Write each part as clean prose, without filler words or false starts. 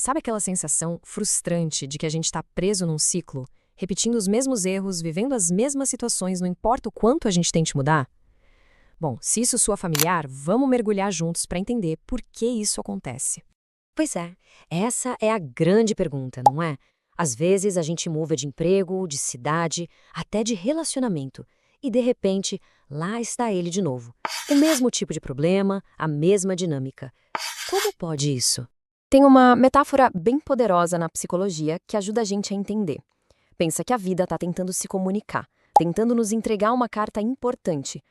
Sabe aquela sensação frustrante de que a gente está preso num ciclo, repetindo os mesmos erros, vivendo as mesmas situações, não importa o quanto a gente tente mudar? Bom, se isso soa familiar, vamos mergulhar juntos para entender por que isso acontece. Pois é, essa é a grande pergunta, não é? Às vezes a gente muda de emprego, de cidade, até de relacionamento, e de repente, lá está ele de novo. O mesmo tipo de problema, a mesma dinâmica. Como pode isso? Tem uma metáfora bem poderosa na psicologia que ajuda a gente a entender. Pensa que a vida está tentando se comunicar, tentando nos entregar uma carta importante.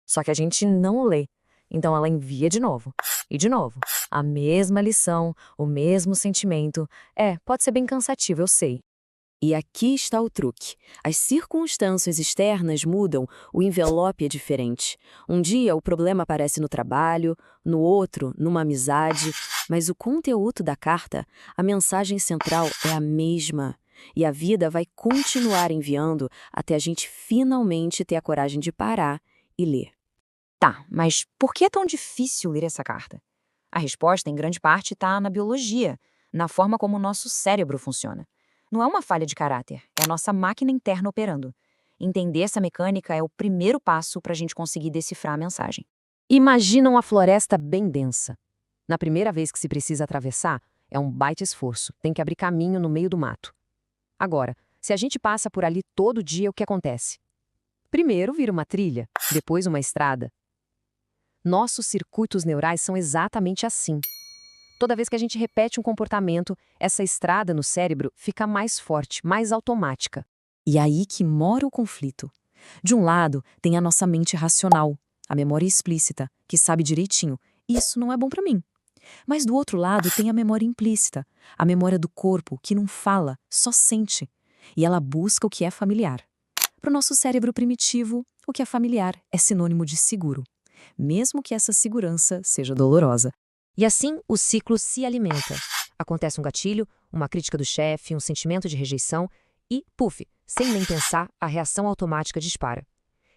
Só que a gente não lê. Então ela envia de novo. E de novo. A mesma lição, o mesmo sentimento. Pode ser bem cansativo, eu sei. E aqui está o truque. As circunstâncias externas mudam, o envelope é diferente. Um dia o problema aparece no trabalho, no outro, numa amizade, mas o conteúdo da carta, a mensagem central é a mesma. E a vida vai continuar enviando até a gente finalmente ter a coragem de parar e ler. Tá, mas por que é tão difícil ler essa carta? A resposta, em grande parte, está na biologia, na forma como o nosso cérebro funciona. Não é uma falha de caráter, é a nossa máquina interna operando. Entender essa mecânica é o primeiro passo para a gente conseguir decifrar a mensagem. Imagina uma floresta bem densa. Na primeira vez que se precisa atravessar, é um baita esforço. Tem que abrir caminho no meio do mato. Agora, se a gente passa por ali todo dia, o que acontece? Primeiro vira uma trilha, depois uma estrada. Nossos circuitos neurais são exatamente assim. Toda vez que a gente repete um comportamento, essa estrada no cérebro fica mais forte, mais automática. E aí que mora o conflito. De um lado, tem a nossa mente racional, a memória explícita, que sabe direitinho, isso não é bom para mim. Mas do outro lado tem a memória implícita, a memória do corpo, que não fala, só sente. E ela busca o que é familiar. Para o nosso cérebro primitivo, o que é familiar é sinônimo de seguro, mesmo que essa segurança seja dolorosa. E assim o ciclo se alimenta. Acontece um gatilho, uma crítica do chefe, um sentimento de rejeição e, puf, sem nem pensar, a reação automática dispara.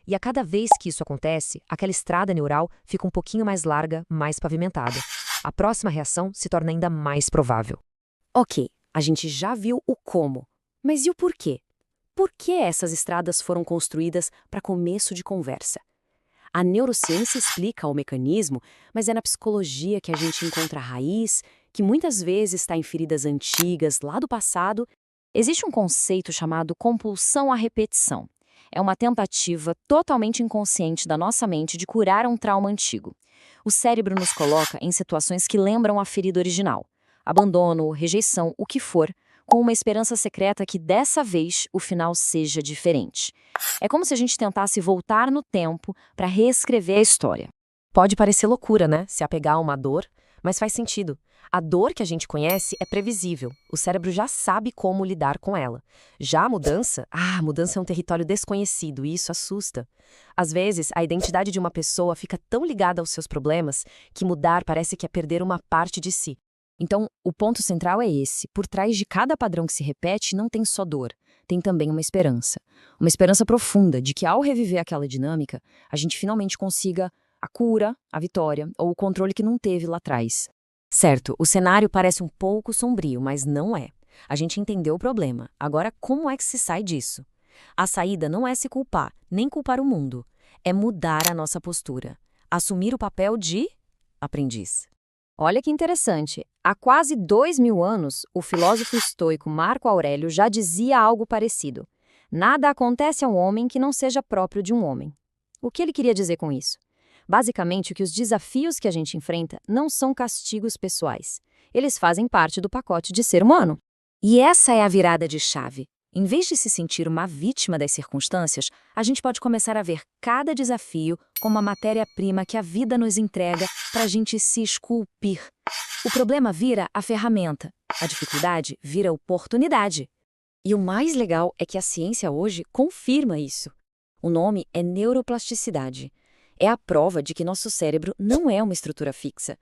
E a cada vez que isso acontece, aquela estrada neural fica um pouquinho mais larga, mais pavimentada. A próxima reação se torna ainda mais provável. Ok, a gente já viu o como, mas e o porquê? Por que essas estradas foram construídas para começo de conversa? A neurociência explica o mecanismo, mas é na psicologia que a gente encontra a raiz, que muitas vezes está em feridas antigas, lá do passado. Existe um conceito chamado compulsão à repetição. É uma tentativa totalmente inconsciente da nossa mente de curar um trauma antigo. O cérebro nos coloca em situações que lembram a ferida original. Abandono, rejeição, o que for, com uma esperança secreta que dessa vez o final seja diferente. É como se a gente tentasse voltar no tempo para reescrever a história. Pode parecer loucura, né? Se apegar a uma dor, mas faz sentido. A dor que a gente conhece é previsível. O cérebro já sabe como lidar com ela. Já a mudança é um território desconhecido e isso assusta. Às vezes, a identidade de uma pessoa fica tão ligada aos seus problemas que mudar parece que é perder uma parte de si. Então, o ponto central é esse. Por trás de cada padrão que se repete, não tem só dor, tem também uma esperança. Uma esperança profunda de que, ao reviver aquela dinâmica, a gente finalmente consiga a cura, a vitória ou o controle que não teve lá atrás. Certo, o cenário parece um pouco sombrio, mas não é. A gente entendeu o problema. Agora, como é que se sai disso? A saída não é se culpar, nem culpar o mundo. É mudar a nossa postura. Assumir o papel de aprendiz. Olha que interessante. Há quase 2000 anos, o filósofo estoico Marco Aurélio já dizia algo parecido. Nada acontece ao homem que não seja próprio de um homem. O que ele queria dizer com isso? Basicamente, que os desafios que a gente enfrenta não são castigos pessoais. Eles fazem parte do pacote de ser humano. E essa é a virada de chave. Em vez de se sentir uma vítima das circunstâncias, a gente pode começar a ver cada desafio como a matéria-prima que a vida nos entrega para a gente se esculpir. O problema vira a ferramenta, a dificuldade vira a oportunidade. E o mais legal é que a ciência hoje confirma isso. O nome é neuroplasticidade. É a prova de que nosso cérebro não é uma estrutura fixa.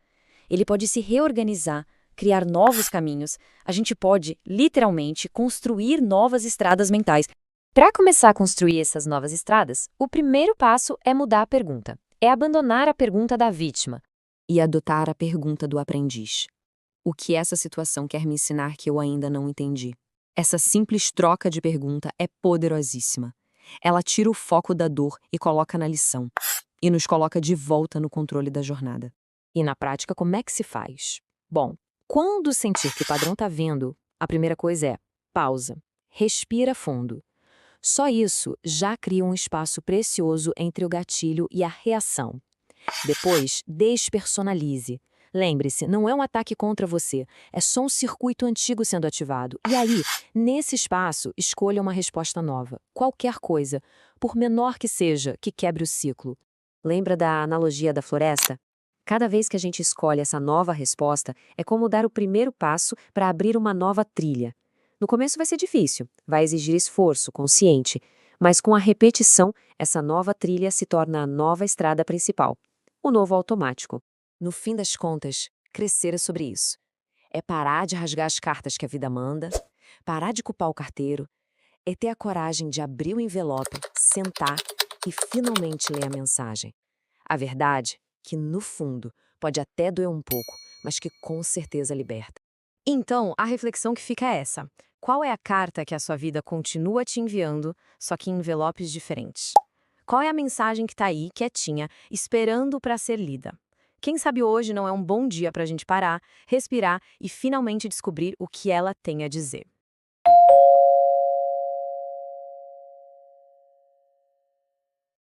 Ele pode se reorganizar, criar novos caminhos. A gente pode, literalmente, construir novas estradas mentais. Para começar a construir essas novas estradas, o primeiro passo é mudar a pergunta. É abandonar a pergunta da vítima e adotar a pergunta do aprendiz. O que essa situação quer me ensinar que eu ainda não entendi? Essa simples troca de pergunta é poderosíssima. Ela tira o foco da dor e coloca na lição. E nos coloca de volta no controle da jornada. E na prática, como é que se faz? Bom, quando sentir que o padrão está vindo, a primeira coisa é pausa. Respira fundo. Só isso já cria um espaço precioso entre o gatilho e a reação. Depois, despersonalize. Lembre-se, não é um ataque contra você, é só um circuito antigo sendo ativado. E aí, nesse espaço, escolha uma resposta nova. Qualquer coisa, por menor que seja, que quebre o ciclo. Lembra da analogia da floresta? Cada vez que a gente escolhe essa nova resposta, é como dar o primeiro passo para abrir uma nova trilha. No começo vai ser difícil, vai exigir esforço consciente, mas com a repetição, essa nova trilha se torna a nova estrada principal, o novo automático. No fim das contas, crescer é sobre isso. É parar de rasgar as cartas que a vida manda, parar de culpar o carteiro, é ter a coragem de abrir o envelope, sentar e finalmente ler a mensagem. A verdade, que no fundo, pode até doer um pouco, mas que com certeza liberta. Então, a reflexão que fica é essa. Qual é a carta que a sua vida continua te enviando, só que em envelopes diferentes? Qual é a mensagem que está aí, quietinha, esperando para ser lida? Quem sabe hoje não é um bom dia para a gente parar, respirar e finalmente descobrir o que ela tem a dizer.